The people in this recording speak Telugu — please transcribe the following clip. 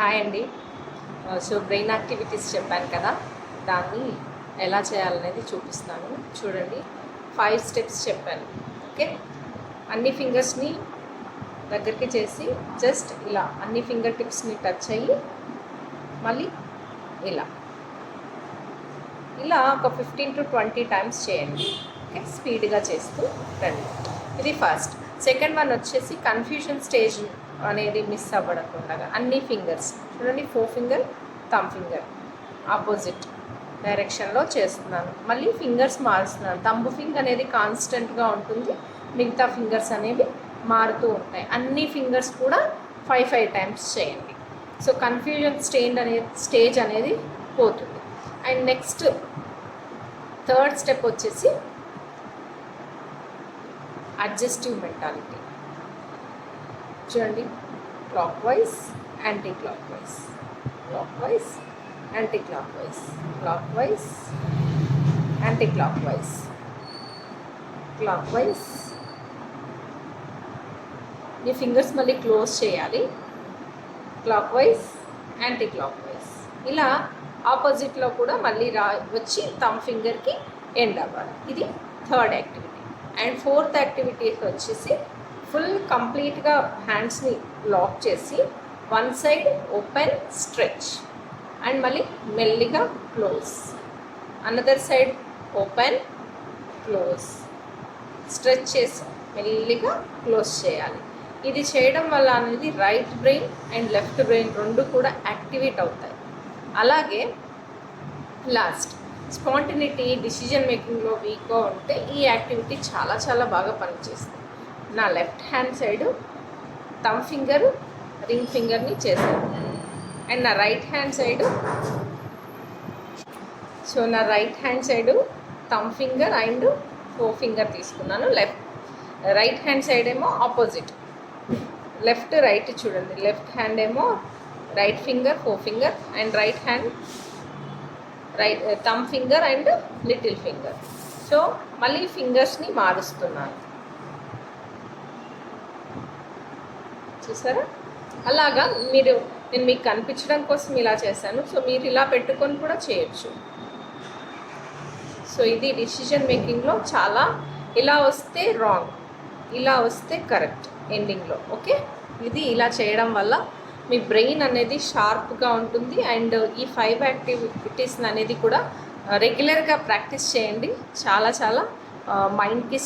హాయ్ అండి. సో బ్రెయిన్ యాక్టివిటీస్ చెప్పాను కదా, దాన్ని ఎలా చేయాలనేది చూపిస్తాను. చూడండి, 5 స్టెప్స్ చెప్పాను. ఓకే, అన్ని ఫింగర్స్ని దగ్గరికి చేసి జస్ట్ ఇలా అన్ని ఫింగర్ టిప్స్ని టచ్ అయ్యి మళ్ళీ ఇలా ఇలా ఒక 15 to 20 టైమ్స్ చేయండి. ఓకే, స్పీడ్గా చేస్తూ రండి. ఇది ఫస్ట్. సెకండ్ వన్ వచ్చేసి కన్ఫ్యూజన్ స్టేజ్ అనేది మిస్ అవ్వకుండా అన్ని ఫింగర్స్ చూడండి, 4 ఫింగర్ థంబ్ ఫింగర్ ఆపోజిట్ డైరెక్షన్లో చేస్తున్నాను. మళ్ళీ ఫింగర్స్ మారుస్తున్నాను. థంబ్ ఫింగర్ అనేది కాన్స్టెంట్గా ఉంటుంది, మిగతా ఫింగర్స్ అనేవి మారుతూ ఉంటాయి. అన్ని ఫింగర్స్ కూడా 5 టైమ్స్ చేయండి. సో కన్ఫ్యూజన్ స్టేజ్ అనేది పోతుంది. అండ్ నెక్స్ట్ థర్డ్ స్టెప్ వచ్చేసి అడ్జస్టివ్ మెంటాలిటీ. చూడండి, clock wise, anti clock wise, clock wise, anti clock wise, clock wise, anti clock wise, clock wise. ఈ ఫింగర్స్ మళ్ళీ క్లోజ్ చేయాలి. Clock wise, anti clock wise. ఇలా ఆపోజిట్లో కూడా మళ్ళీ వచ్చి థంబ్ ఫింగర్కి ఎండ్ అవ్వాలి. ఇది third activity. And fourth activity వచ్చేసి ఫుల్ కంప్లీట్గా హ్యాండ్స్ని లాక్ చేసి one side open stretch and మళ్ళీ మెల్లిగా close, another side open close, stretch చేసి మెల్లిగా క్లోజ్ చేయాలి. ఇది చేయడం వల్ల అనేది right brain and left brain రెండు కూడా యాక్టివేట్ అవుతాయి. అలాగే లాస్ట్, స్పాంటినిటీ, డిసిజన్ మేకింగ్లో వీక్గా ఉంటే ఈ యాక్టివిటీ చాలా చాలా బాగా పనిచేస్తుంది. నా left hand side thumb finger, ring ఫింగర్ని చేశాను. అండ్ నా right hand side thumb finger and 4 finger తీసుకున్నాను. రైట్ హ్యాండ్ సైడ్ ఏమో ఆపోజిట్, లెఫ్ట్ రైట్. చూడండి, లెఫ్ట్ హ్యాండ్ ఏమో right finger 4 finger and right hand thumb finger and little finger. So మళ్ళీ ఫింగర్స్ని మారుస్తున్నాను, చూసారా? అలాగా నేను మీకు కనిపించడం కోసం ఇలా చేశాను. సో మీరు ఇలా పెట్టుకొని కూడా చేయొచ్చు. సో ఇది డిసిజన్ మేకింగ్లో చాలా, ఇలా వస్తే రాంగ్, ఇలా వస్తే కరెక్ట్ ఎండింగ్లో. ఓకే, ఇది ఇలా చేయడం వల్ల మీ బ్రెయిన్ అనేది షార్ప్గా ఉంటుంది. అండ్ ఈ 5 యాక్టివిటీస్ అనేది కూడా రెగ్యులర్గా ప్రాక్టీస్ చేయండి. చాలా చాలా మైండ్కి